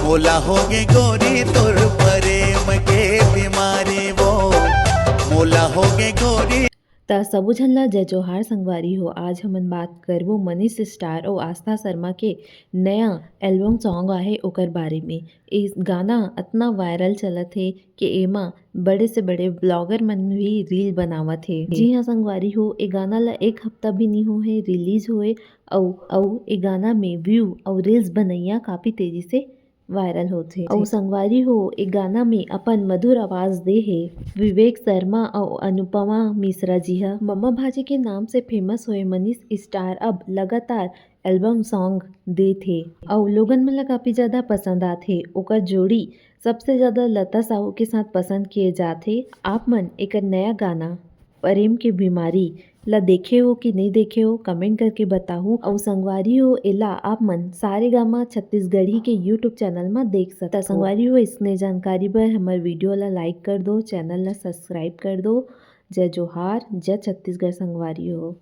मोला होगे गोरी तुर प्रेम के बीमारी वो, मोला होगे गोरी। त सबो झन ला जय जोहार संगवारी हो। आज हमन बात करबो मनीष स्टार और आस्था शर्मा के नया एल्बम सॉन्ग आहे ओकर बारे में। इस गाना इतना वायरल चलत है कि एमा बड़े से बड़े ब्लॉगर मन भी रील बनावत है। जी हाँ संगवारी हो, ए गाना ला एक हफ्ता भी नहीं हो है रिलीज हुए और ए गाना में व्यू और रील्स बनैया काफी तेजी से वायरल होथे। और संगवारी हो, ए गाना में अपन मधुर आवाज दे है विवेक शर्मा और अनुपमा मिश्रा जी हा। मम्मा भाजी के नाम से फेमस हुए मनीष स्टार अब लगातार एल्बम सॉन्ग दे थे और लोगन मन ला काफी ज्यादा पसंद आथे। ओकर जोड़ी सबसे ज्यादा लता साहू के साथ पसंद किए जाथे। आप मन एक नया गाना प्रेम के बीमारी ला देखे हो कि नहीं देखे हो कमेंट करके बताहू। और संगवारी हो, एला आप मन सारेगामा छत्तीसगढ़ी के यूट्यूब चैनल में देख सकता। संगवारी हो, इसने जानकारी बर हमारे वीडियो ला लाइक कर दो, चैनल ला सब्सक्राइब कर दो। जय जोहार, जय छत्तीसगढ़ संगवारी हो।